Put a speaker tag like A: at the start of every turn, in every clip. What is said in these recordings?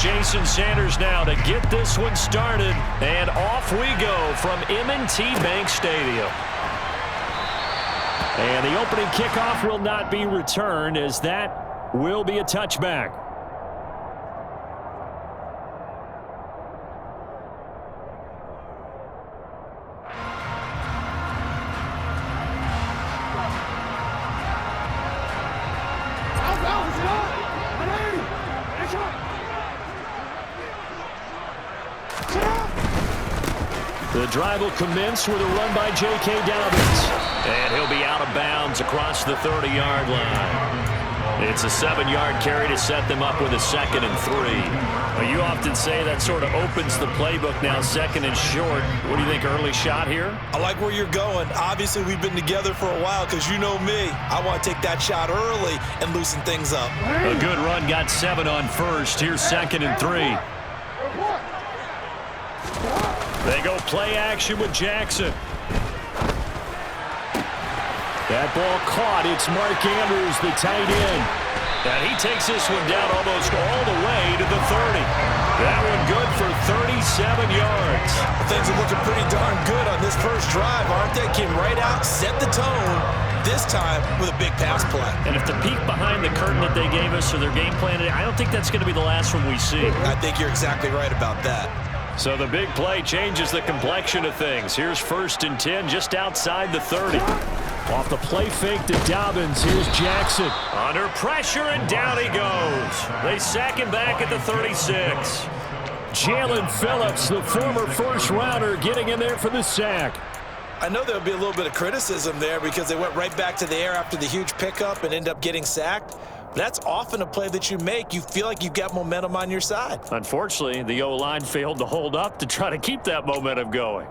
A: Jason Sanders now to get this one started. And off we go from M&T Bank Stadium. And the opening kickoff will not be returned, as that will be a touchback. The drive will commence with a run by J.K. Dobbins. And he'll be out of bounds across the 30-yard line. It's a 7-yard carry to set them up with a 2nd and 3. Well, you often say that sort of opens the playbook now, 2nd and short. What do you think, early shot here?
B: I like where you're going. Obviously, we've been together for a while because you know me. I want to take that shot early and loosen things up.
A: A good run, got 7 on first. Here's 2nd and 3. They go play action with Jackson. That ball caught. It's Mark Andrews, the tight end. And he takes this one down almost all the way to the 30. That one good for 37 yards.
B: Things are looking pretty darn good on this first drive, aren't they? Came right out, set the tone, this time with a big pass play.
A: And if the peek behind the curtain that they gave us or their game plan, I don't think that's going to be the last one we see.
B: I think you're exactly right about that.
A: So the big play changes the complexion of things. Here's 1st and 10 just outside the 30. Off the play fake to Dobbins. Here's Jackson. Under pressure, and down he goes. They sack him back at the 36. Jalen Phillips, the former first-rounder, getting in there for the sack.
B: I know there'll be a little bit of criticism there because they went right back to the air after the huge pickup and end up getting sacked. That's often a play that you make. You feel like you've got momentum on your side.
A: Unfortunately, the O-line failed to hold up to try to keep that momentum going.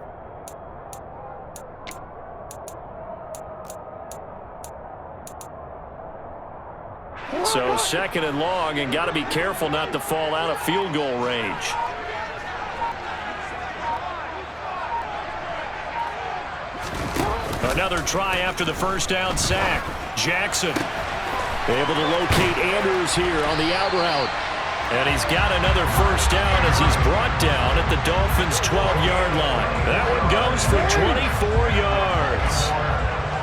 A: So 2nd and long, and got to be careful not to fall out of field goal range. Another try after the first down sack. Jackson able to locate Andrews here on the out route. And he's got another first down as he's brought down at the Dolphins' 12-yard line. That one goes for 24 yards.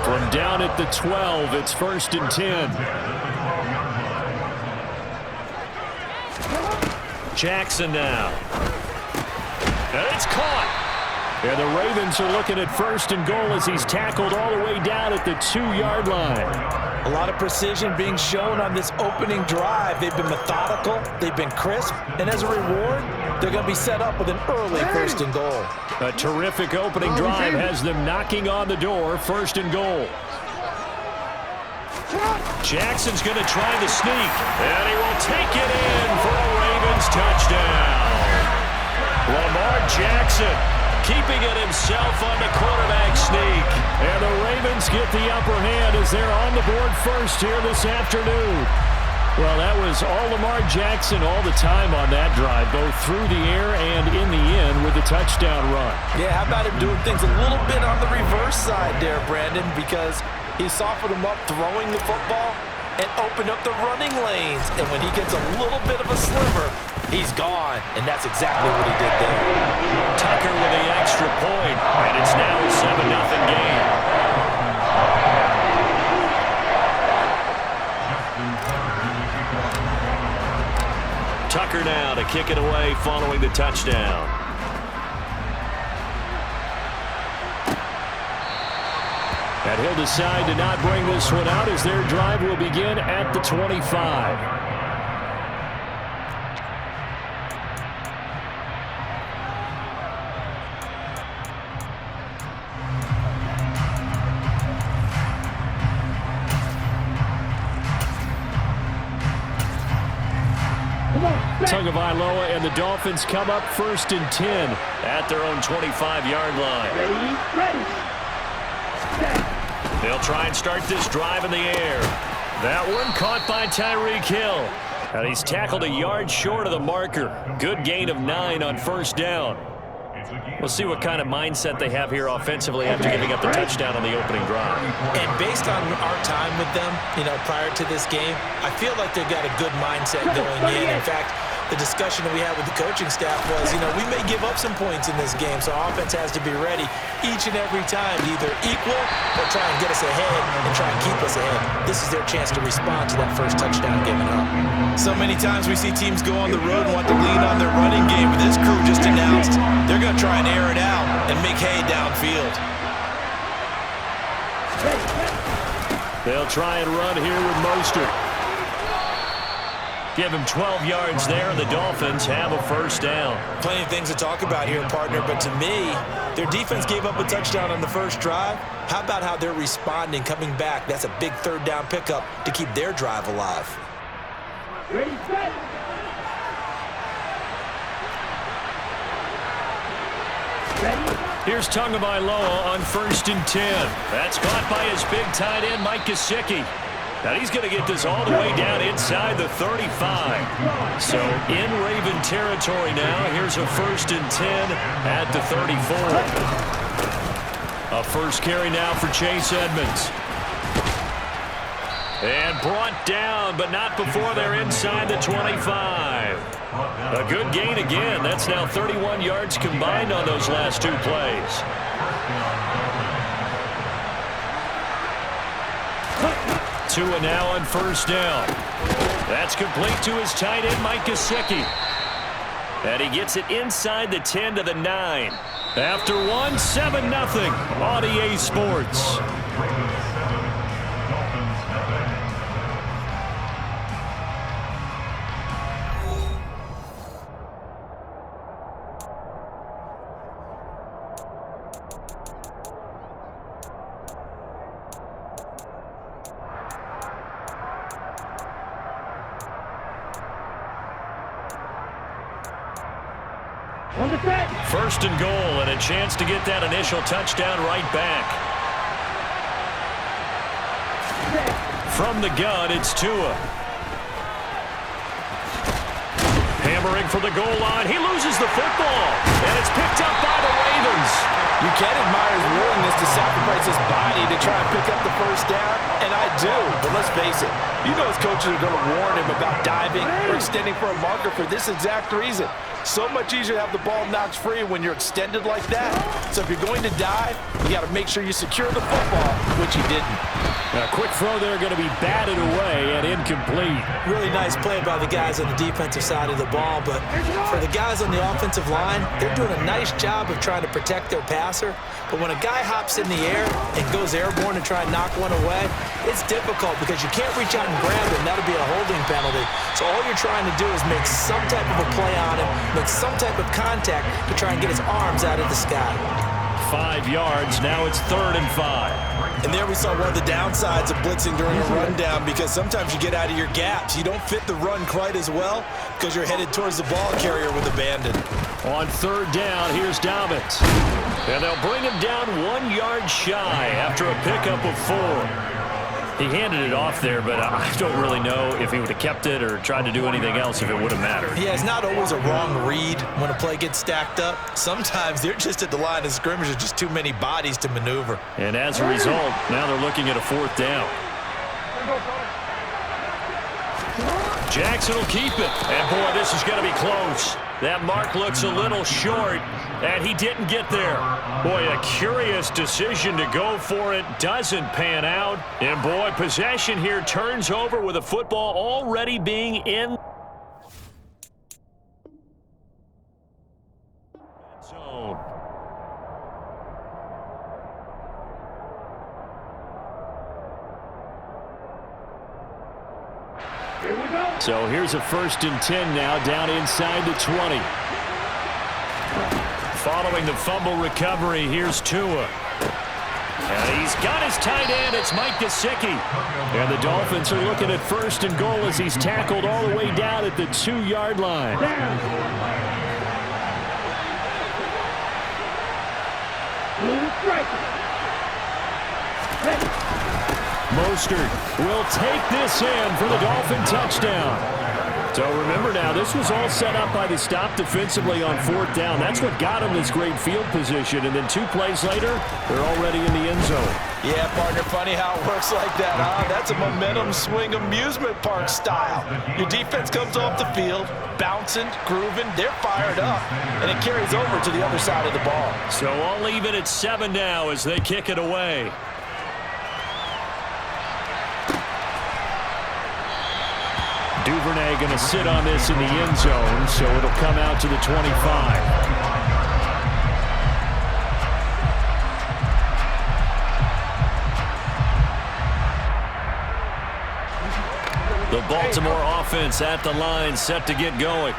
A: From down at the 12, it's 1st and 10. Jackson now. And it's caught. And the Ravens are looking at 1st and goal as he's tackled all the way down at the 2-yard line.
B: A lot of precision being shown on this opening drive. They've been methodical, they've been crisp, and as a reward, they're going to be set up with an early 1st and goal.
A: A terrific opening drive has them knocking on the door, 1st and goal. Jackson's going to try the sneak, and he will take it in for a Ravens touchdown. Lamar Jackson keeping it himself on the quarterback sneak. And the Ravens get the upper hand as they're on the board first here this afternoon. Well, that was all Lamar Jackson all the time on that drive, both through the air and in the end with the touchdown run.
B: Yeah, how about him doing things a little bit on the reverse side there, Brandon, because he softened him up throwing the football and opened up the running lanes. And when he gets a little bit of a sliver, he's gone. And that's exactly what he did there.
A: Tucker with the extra point, and it's now a 7-0 game. Tucker now to kick it away following the touchdown. And he'll decide to not bring this one out as their drive will begin at the 25. Tagovailoa and the Dolphins come up 1st and 10 at their own 25-yard line. They'll try and start this drive in the air. That one caught by Tyreek Hill. And he's tackled a yard short of the marker. Good gain of 9 on 1st down. We'll see what kind of mindset they have here offensively after giving up the touchdown on the opening drive.
B: And based on our time with them, prior to this game, I feel like they've got a good mindset going in. In fact, the discussion that we had with the coaching staff was, we may give up some points in this game, so our offense has to be ready each and every time to either equal or try and get us ahead and try and keep us ahead. This is their chance to respond to that first touchdown given up.
C: So many times we see teams go on the road and want to lean on their running game, but this crew just announced they're going to try and air it out and make hay downfield.
A: They'll try and run here with Mostert. Give him 12 yards there. The Dolphins have a first down.
B: Plenty of things to talk about here, partner, but to me, their defense gave up a touchdown on the first drive. How about how they're responding, coming back? That's a big third down pickup to keep their drive alive.
D: Ready, set.
A: Here's Tagovailoa on 1st and 10. That's caught by his big tight end, Mike Gesicki. Now he's going to get this all the way down inside the 35. So in Raven territory now. Here's a 1st and 10 at the 34. A first carry now for Chase Edmonds. And brought down, but not before they're inside the 25. A good gain again. That's now 31 yards combined on those last two plays. Tua now on first down. That's complete to his tight end, Mike Gesicki. And he gets it inside the 10 to the 9. After one, 7-0 on EA Sports. First and goal, and a chance to get that initial touchdown right back. From the gun, it's Tua. Hammering for the goal line. He loses the football, and it's picked up by the Ravens.
B: You can admire his willingness to sacrifice his body to try and pick up the first down, and I do. But let's face it, his coaches are going to warn him about diving or extending for a marker for this exact reason. So much easier to have the ball knocked free when you're extended like that. So if you're going to dive, you got to make sure you secure the football, which he didn't.
A: A quick throw there going to be batted away and incomplete.
B: Really nice play by the guys on the defensive side of the ball, but for the guys on the offensive line, they're doing a nice job of trying to protect their passer. But when a guy hops in the air and goes airborne and try and knock one away, it's difficult because you can't reach out and grab him. That'll be a holding penalty. So all you're trying to do is make some type of a play on him, make some type of contact to try and get his arms out of the sky.
A: 5 yards. Now it's 3rd and 5.
B: And there we saw one of the downsides of blitzing during a rundown, because sometimes you get out of your gaps. You don't fit the run quite as well because you're headed towards the ball carrier with abandon.
A: On 3rd down, here's Dobbins. And they'll bring him down 1 yard shy after a pickup of 4. He handed it off there, but I don't really know if he would have kept it or tried to do anything else if it would have mattered.
B: Yeah, it's not always a wrong read when a play gets stacked up. Sometimes they're just at the line of scrimmage. There's just too many bodies to maneuver.
A: And as a result, now they're looking at a 4th down. Jackson will keep it. And, boy, this is going to be close. That mark looks a little short, and he didn't get there. Boy, a curious decision to go for it. Doesn't pan out. And, boy, possession here turns over with a football already being in zone. So here's a 1st and 10 now, down inside the 20. Following the fumble recovery, here's Tua. And he's got his tight end. It's Mike Gesicki. And the Dolphins are looking at 1st and goal as he's tackled all the way down at the 2-yard line. Mostert will take this in for the Dolphin touchdown. So remember now, this was all set up by the stop defensively on 4th down. That's what got him this great field position. And then 2 plays later, they're already in the end zone.
B: Yeah, partner, funny how it works like that, huh? That's a momentum swing amusement park style. Your defense comes off the field, bouncing, grooving, they're fired up, and it carries over to the other side of the ball.
A: So I'll leave it at 7 now as they kick it away. Duvernay going to sit on this in the end zone, so it'll come out to the 25. The Baltimore offense at the line, set to get going.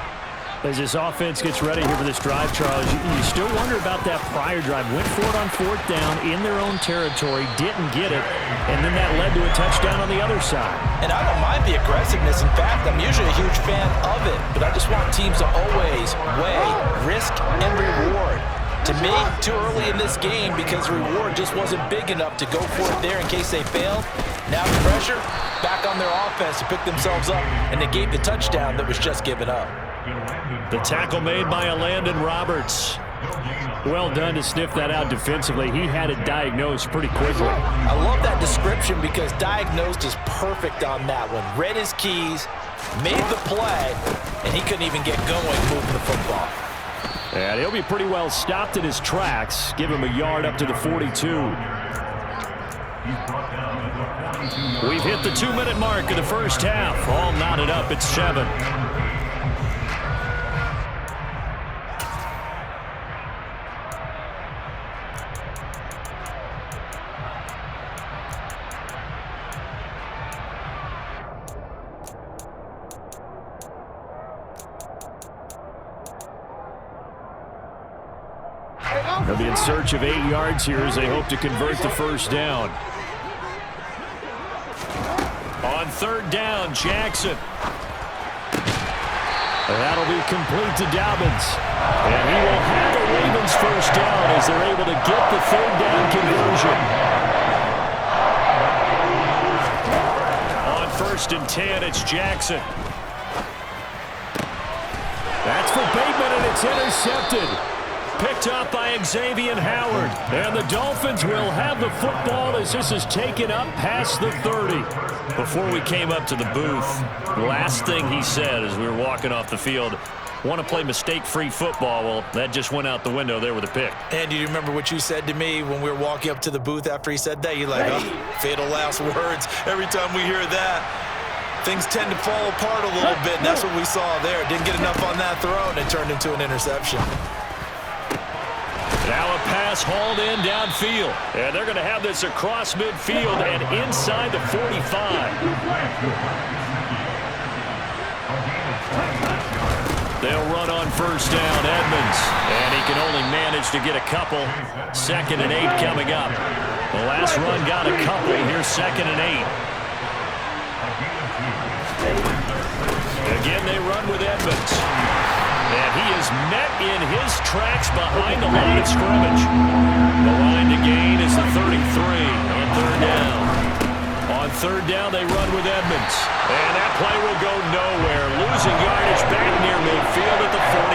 A: As this offense gets ready here for this drive, Charles, you still wonder about that prior drive. Went for it on 4th down in their own territory, didn't get it, and then that led to a touchdown on the other side.
B: And I don't mind the aggressiveness. In fact, I'm usually a huge fan of it, but I just want teams to always weigh risk and reward. To me, too early in this game because the reward just wasn't big enough to go for it there in case they failed. Now the pressure back on their offense to pick themselves up, and they gave the touchdown that was just given up.
A: The tackle made by Landon Roberts. Well done to sniff that out defensively. He had it diagnosed pretty quickly.
B: I love that description because diagnosed is perfect on that one. Read his keys, made the play, and he couldn't even get going moving the football.
A: And he'll be pretty well stopped in his tracks. Give him a yard up to the 42. We've hit the 2-minute mark of the first half. All knotted up at 7. They'll be in search of 8 yards here as they hope to convert the first down. On 3rd down, Jackson. That'll be complete to Dobbins. And he will have the Ravens first down as they're able to get the 3rd down conversion. On 1st and 10, it's Jackson. That's for Bateman, and it's intercepted. Picked up by Xavier Howard. And the Dolphins will have the football as this is taken up past the 30. Before we came up to the booth, the last thing he said as we were walking off the field, want to play mistake-free football. Well, that just went out the window there with a pick.
B: And do you remember what you said to me when we were walking up to the booth after he said that? You're like, oh, fatal last words. Every time we hear that, things tend to fall apart a little bit, and that's what we saw there. Didn't get enough on that throw, and it turned into an interception.
A: Now a pass hauled in downfield. And they're going to have this across midfield and inside the 45. They'll run on first down, Edmonds. And he can only manage to get a couple. 2nd and 8 coming up. The last run got a couple. Here's 2nd and 8. Again, they run with Edmonds. And he is met in his tracks behind the line of scrimmage. The line to gain is the 33 on 3rd down. On 3rd down, they run with Edmonds. And that play will go nowhere. Losing yardage back near midfield at the 49.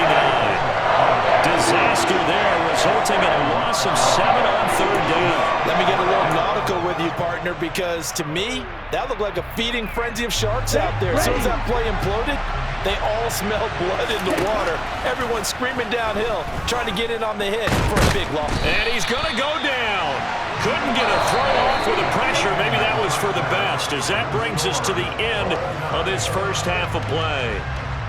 A: Disaster there, resulting in a loss of 7 on 3rd down.
B: Let me get a little nautical with you, partner, because to me, that looked like a feeding frenzy of sharks out there. As soon as that play imploded, they all smelled blood in the water. Everyone screaming downhill, trying to get in on the hit for a big loss.
A: And he's going to go down. Couldn't get a throw off with the pressure. Maybe that was for the best, as that brings us to the end of this first half of play.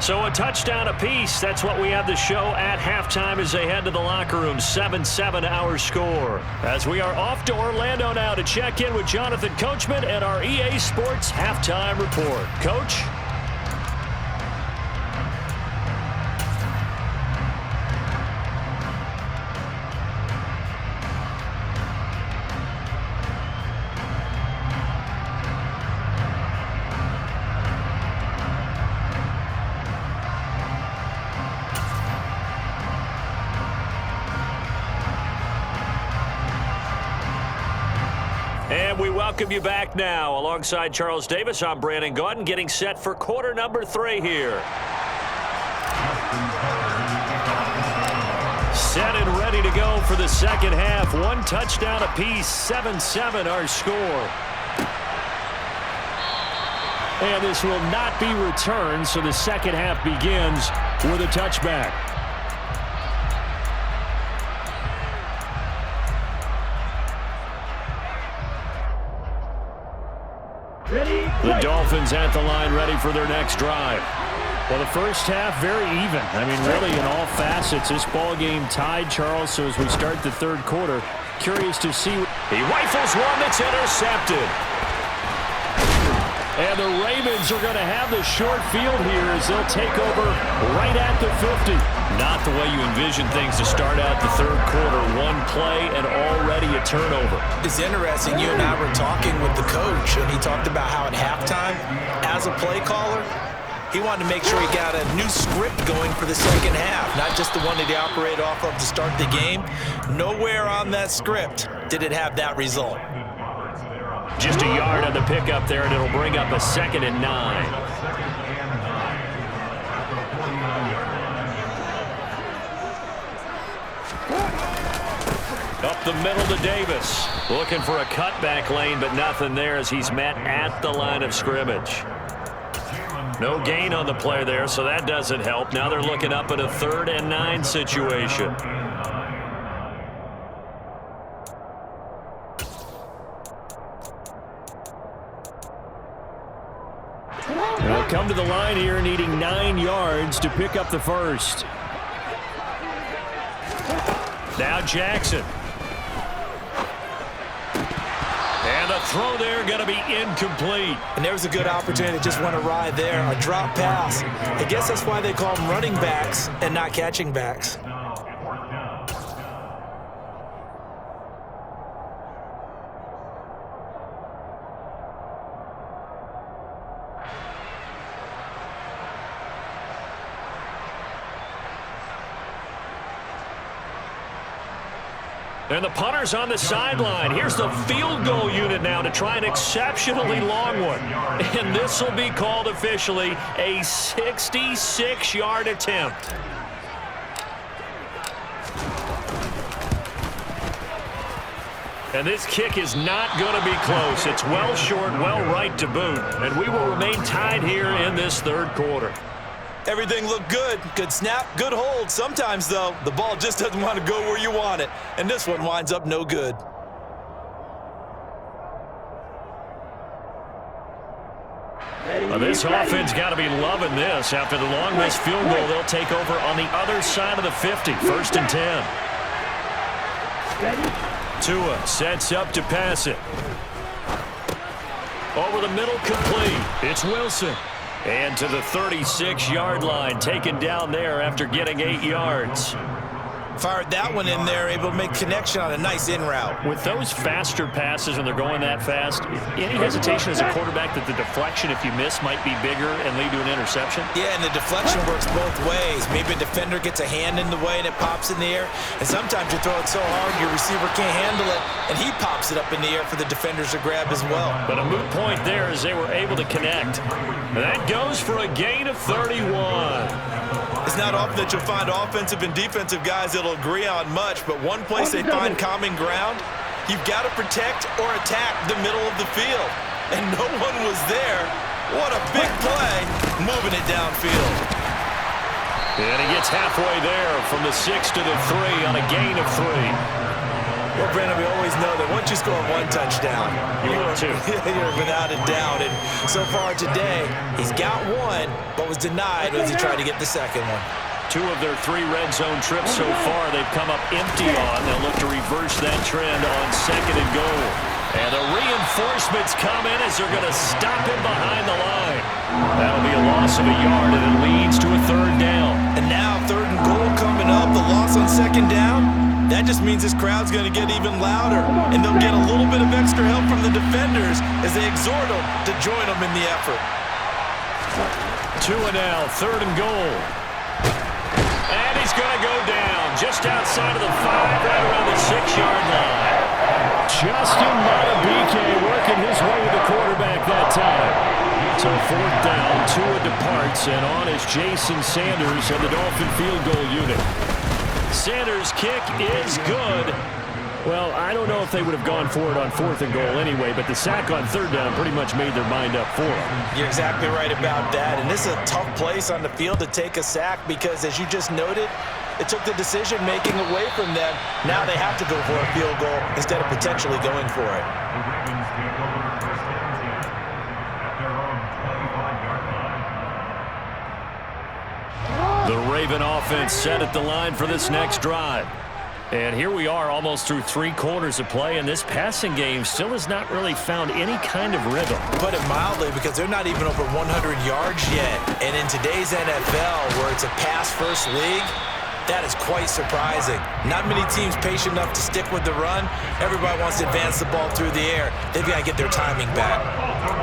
A: So a touchdown apiece. That's what we have to show at halftime as they head to the locker room. 7-7 our score. As we are off to Orlando now to check in with Jonathan Coachman and our EA Sports halftime report. Coach? And we welcome you back now. Alongside Charles Davis, I'm Brandon Gaudin, getting set for quarter number 3 here. Set and ready to go for the second half. 1 touchdown apiece, 7-7 our score. And this will not be returned, so the second half begins with a touchback. The Dolphins at the line, ready for their next drive. Well, the first half, very even. I mean, really, in all facets, this ball game tied, Charles. So as we start the third quarter, curious to see. He rifles one that's intercepted. And the Ravens are going to have the short field here as they'll take over right at the 50.
C: Not the way you envision things to start out the third quarter. One play and already a turnover.
B: It's interesting. You and I were talking with the coach, and he talked about how at halftime, as a play caller, he wanted to make sure he got a new script going for the second half, not just the one that he operated off of to start the game. Nowhere on that script did it have that result.
A: Just a yard on the pickup there, and it'll bring up a 2nd and 9. Up the middle to Davis. Looking for a cutback lane, but nothing there as he's met at the line of scrimmage. No gain on the play there, so that doesn't help. Now they're looking up at a 3rd and 9 situation. They'll come to the line here needing 9 yards to pick up the first. Now Jackson. And the throw there going to be incomplete.
B: And there was a good opportunity to just want to ride there. A drop pass. I guess that's why they call them running backs and not catching backs.
A: And the punter's on the sideline. Here's the field goal unit now to try an exceptionally long one. And this will be called officially a 66-yard attempt. And this kick is not going to be close. It's well short, well right to boot. And we will remain tied here in this third quarter.
B: Everything looked good. Good snap, good hold. Sometimes, though, the ball just doesn't want to go where you want it. And this one winds up no good.
A: Well, this offense got to be loving this. After the long missed field goal, they'll take over on the other side of the 50. 1st and 10. Tua sets up to pass it. Over the middle, complete. It's Wilson. And to the 36-yard line, taken down there after getting 8 yards.
B: Fired that one in there, able to make connection on a nice in route.
A: With those faster passes when they're going that fast, any hesitation as a quarterback that the deflection, if you miss, might be bigger and lead to an interception?
B: Yeah, and the deflection works both ways. Maybe a defender gets a hand in the way and it pops in the air. And sometimes you throw it so hard your receiver can't handle it, and he pops it up in the air for the defenders to grab as well.
A: But a moot point there as they were able to connect. And that goes for a gain of 31.
B: It's not often that you'll find offensive and defensive guys that'll agree on much, but one place they find common ground, you've got to protect or attack the middle of the field. And no one was there. What a big play, moving it downfield.
A: And he gets halfway there from the 6 to the 3 on a gain of 3.
B: Well, Brandon, we always know that once you score one touchdown,
A: you're
B: without a doubt. And so far today, he's got one, but was denied as he tried to get the second one.
A: 2 of their 3 red zone trips so far they've come up empty on. They'll look to reverse that trend on 2nd and goal. And the reinforcements come in as they're going to stop him behind the line. That'll be a loss of a yard, and it leads to a 3rd down.
B: And now 3rd and goal coming up, the loss on 2nd down. That just means this crowd's going to get even louder, and they'll get a little bit of extra help from the defenders as they exhort them to join them in the effort.
A: Tua now, 3rd and goal. And he's going to go down just outside of the 5, right around the 6-yard line. Justin Madubuike working his way to the quarterback that time. So 4th down, Tua departs, and on is Jason Sanders of the Dolphin field goal unit. Sanders' kick is good. Well, I don't know if they would have gone for it on 4th and goal anyway, but the sack on 3rd down pretty much made their mind up for it.
B: You're exactly right about that, and this is a tough place on the field to take a sack because, as you just noted, it took the decision-making away from them. Now they have to go for a field goal instead of potentially going for it.
A: The Raven offense set at the line for this next drive. And here we are almost through 3 quarters of play, and this passing game still has not really found any kind of rhythm.
B: Put it mildly, because they're not even over 100 yards yet. And in today's NFL, where it's a pass-first league, that is quite surprising. Not many teams patient enough to stick with the run. Everybody wants to advance the ball through the air. They've got to get their timing back.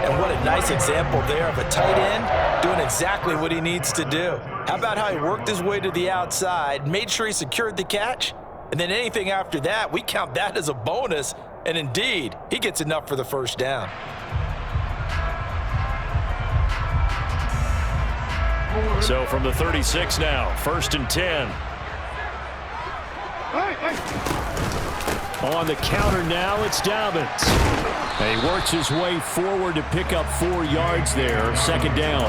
B: And what a nice example there of a tight end doing exactly what he needs to do. How about how he worked his way to the outside, made sure he secured the catch? And then anything after that, we count that as a bonus. And indeed, he gets enough for the 1st down.
A: So from the 36 now, 1st and 10. On the counter now, it's Dobbins. And he works his way forward to pick up 4 yards there, 2nd down.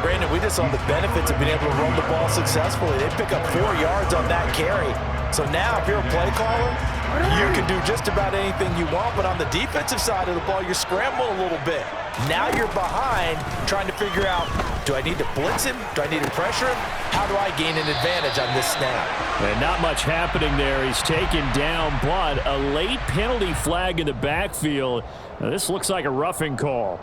B: Brandon, we just saw the benefits of being able to run the ball successfully. They pick up 4 yards on that carry. So now, if you're a play caller, you can do just about anything you want, but on the defensive side of the ball, you're scrambling a little bit. Now you're behind, trying to figure out, do I need to blitz him? Do I need to pressure him? How do I gain an advantage on this snap?
A: And not much happening there. He's taken down, but a late penalty flag in the backfield. Now, this looks like a roughing call.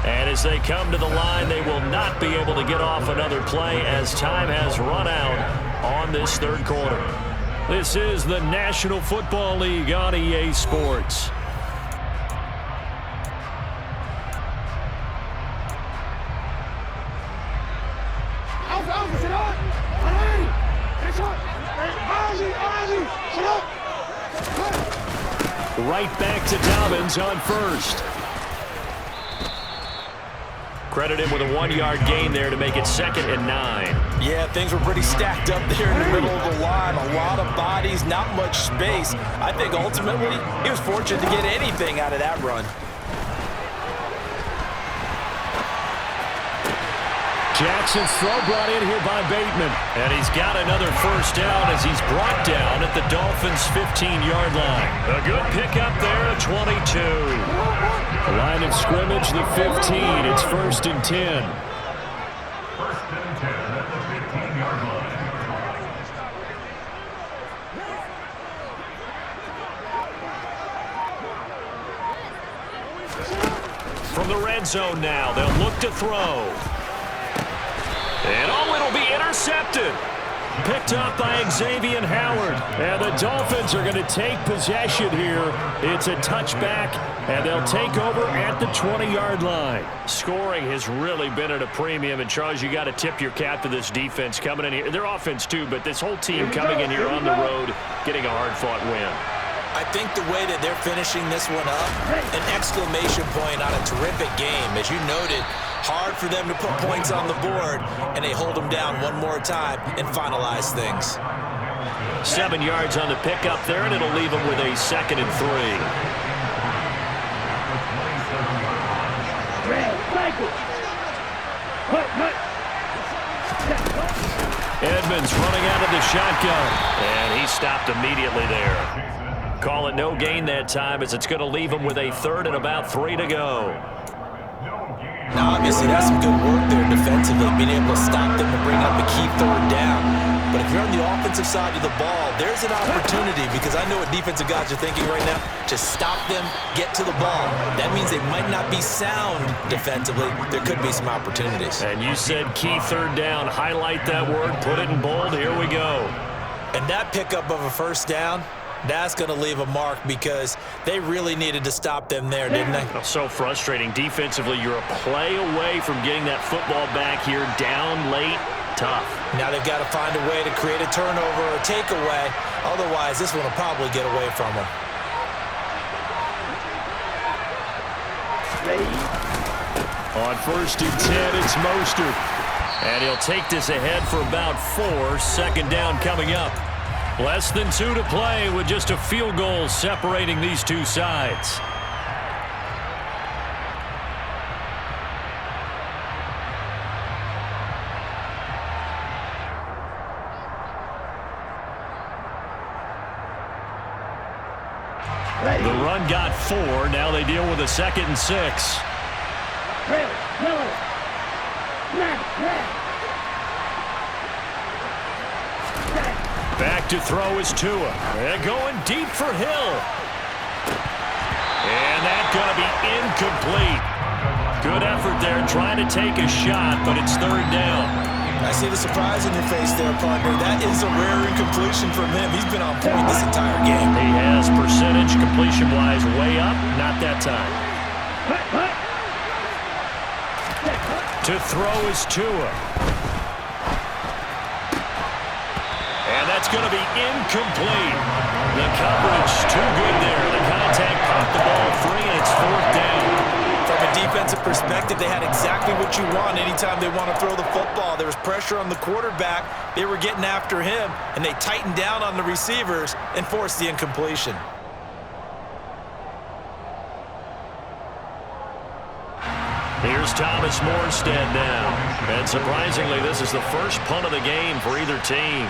A: And as they come to the line, they will not be able to get off another play as time has run out on this 3rd quarter. This is the National Football League on EA Sports. Right back to Dobbins on 1st. Credit him with a 1-yard gain there to make it 2nd and 9.
B: Yeah, things were pretty stacked up there in the middle of the line. A lot of bodies, not much space. I think ultimately he was fortunate to get anything out of that run.
A: Jackson's throw brought in here by Bateman. And he's got another 1st down as he's brought down at the Dolphins' 15-yard line. A good pickup there at 22. The line of scrimmage, the 15. It's 1st and 10.
D: 1st and 10 at the 15-yard line.
A: From the red zone now, they'll look to throw. And it'll be intercepted. Picked up by Xavier Howard. And the Dolphins are going to take possession here. It's a touchback, and they'll take over at the 20-yard line. Scoring has really been at a premium. And, Charles, you got to tip your cap to this defense coming in here. Their offense, too, but this whole team coming in here on the road, getting a hard-fought win.
B: I think the way that they're finishing this one up, an exclamation point on a terrific game. As you noted, hard for them to put points on the board, and they hold them down one more time and finalize things.
A: 7 yards on the pickup there, and it'll leave them with a 2nd and 3. Edmonds running out of the shotgun, and he stopped immediately there. Call it no gain that time, as it's going to leave them with a 3rd and about 3 to go.
B: Now, obviously, that's some good work there defensively, being able to stop them and bring up a key 3rd down. But if you're on the offensive side of the ball, there's an opportunity, because I know what defensive guys are thinking right now. Just stop them, get to the ball. That means they might not be sound defensively. There could be some opportunities.
A: And you said key 3rd down. Highlight that word, put it in bold. Here we go.
B: And that pickup of a 1st down, That's going to leave a mark because they really needed to stop them there, didn't they?
A: So frustrating. Defensively, you're a play away from getting that football back here. Down late, tough.
B: Now they've got to find a way to create a turnover or a takeaway. Otherwise, this one will probably get away from them.
A: On 1st and 10, it's Mostert. And he'll take this ahead for about 4. Second down coming up. Less than 2 to play with just a field goal separating these two sides. The run got 4. Now they deal with a 2nd and 6. Back to throw is Tua. They're going deep for Hill. And that's going to be incomplete. Good effort there trying to take a shot, but it's 3rd down.
B: I see the surprise in your face there, partner. That is a rare incompletion from him. He's been on point this entire game.
A: He has percentage completion-wise way up. Not that time. To throw is Tua. And that's going to be incomplete. The coverage too good there. The contact popped the ball free, and it's 4th down.
B: From a defensive perspective, they had exactly what you want anytime they want to throw the football. There was pressure on the quarterback. They were getting after him, and they tightened down on the receivers and forced the incompletion.
A: Here's Thomas Morstead now. And surprisingly, this is the first punt of the game for either team.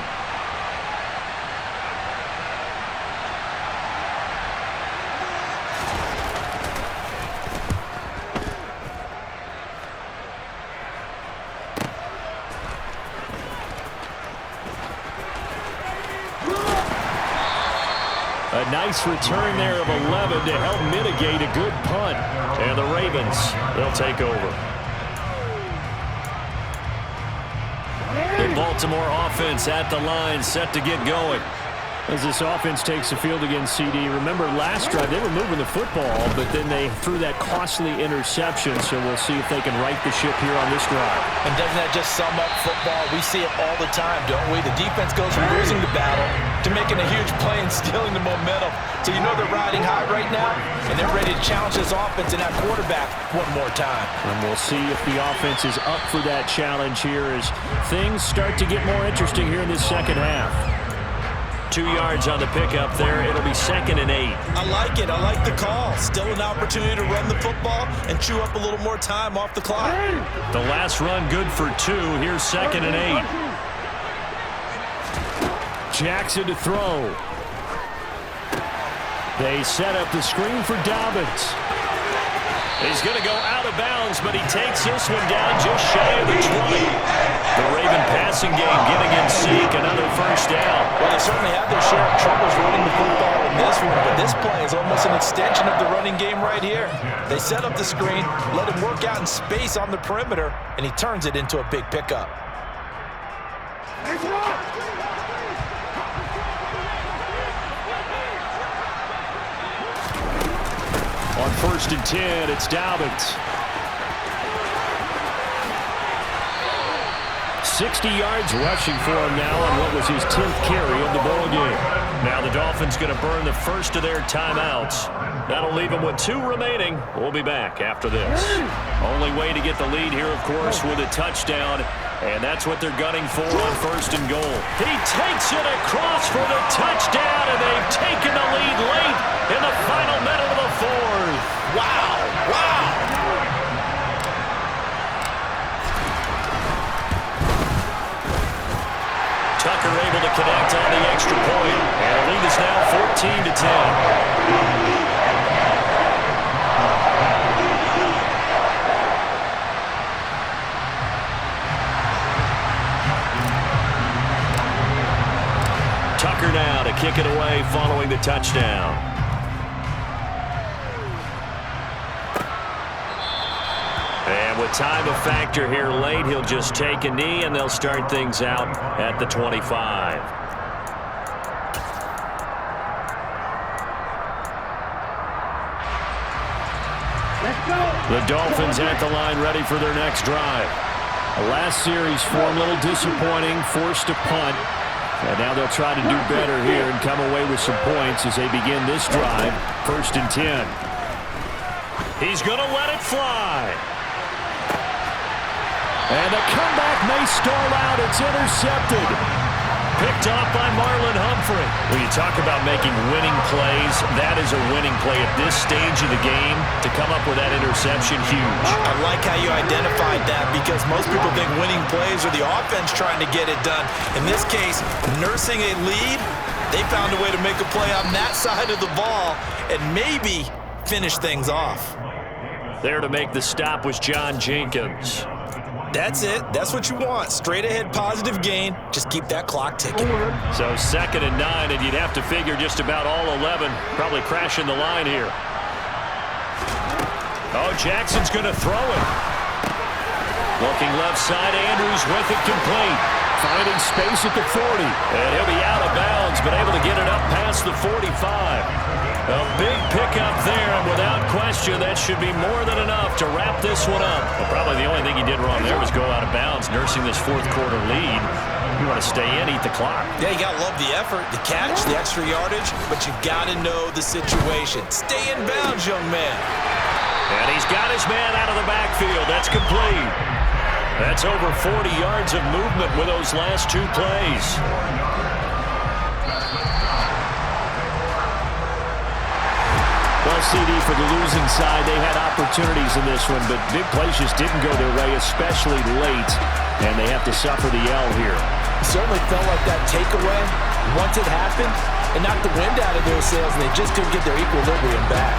A: A nice return there of 11 to help mitigate a good punt. And the Ravens, they'll take over. The Baltimore offense at the line, set to get going. As this offense takes the field against CD, remember last drive they were moving the football, but then they threw that costly interception, so we'll see if they can right the ship here on this drive.
B: And doesn't that just sum up football? We see it all the time, don't we? The defense goes from losing the battle to making a huge play and stealing the momentum. So you know they're riding high right now, and they're ready to challenge this offense and that quarterback one more time.
A: And we'll see if the offense is up for that challenge here as things start to get more interesting here in this second half. 2 yards on the pickup there. It'll be 2nd and 8.
B: I like it. I like the call. Still an opportunity to run the football and chew up a little more time off the clock.
A: The last run good for 2. Here's 2nd and 8. Jackson to throw. They set up the screen for Dobbins. He's going to go out of bounds, but he takes this one down just shy of the 20. The Raven passing game getting in sync, another 1st down.
B: Well, they certainly had their share of troubles running the football in this one, but this play is almost an extension of the running game right here. They set up the screen, let him work out in space on the perimeter, and he turns it into a big pickup.
A: On 1st and 10, it's Dobbins. 60 yards rushing for him now on what was his 10th carry of the ball game. Now the Dolphins going to burn the first of their timeouts. That'll leave them with 2 remaining. We'll be back after this. Only way to get the lead here, of course, with a touchdown. And that's what they're gunning for on 1st and goal. He takes it across for the touchdown, and they've taken the lead late in the final minute of the 4th.
B: Wow! Wow!
A: Tucker able to connect on the extra point. And the lead is now 14-10. Tucker now to kick it away following the touchdown. And with time a factor here late, he'll just take a knee and they'll start things out at the 25. The Dolphins at the line ready for their next drive. The last series form a little disappointing, forced to punt. And now they'll try to do better here and come away with some points as they begin this drive. 1st and 10. He's going to let it fly. And the comeback may stall out. It's intercepted. Picked off by Marlon Humphrey. When you talk about making winning plays, that is a winning play at this stage of the game. To come up with that interception, huge.
B: I like how you identified that because most people think winning plays are the offense trying to get it done. In this case, nursing a lead, they found a way to make a play on that side of the ball and maybe finish things off.
A: There to make the stop was John Jenkins.
B: That's it. That's what you want. Straight ahead positive gain. Just keep that clock ticking.
A: So 2nd and 9, and you'd have to figure just about all 11 probably crashing the line here. Oh, Jackson's going to throw it. Looking left side, Andrews with it complete. Finding space at the 40. And he'll be out of bounds, but able to get it up past the 45. A big pickup there, and without question, that should be more than enough to wrap this one up. Well, probably the only thing he did wrong there was go out of bounds, nursing this 4th quarter lead. You want to stay in, eat the clock.
B: Yeah, you got to love the effort, the catch, the extra yardage, but you got to know the situation. Stay in bounds, young man.
A: And he's got his man out of the backfield. That's complete. That's over 40 yards of movement with those last 2 plays. Well, CD, for the losing side, they had opportunities in this one, but big plays just didn't go their way, especially late, and they have to suffer the L here.
B: It certainly felt like that takeaway, once it happened, it knocked the wind out of their sails, and they just couldn't get their equilibrium back.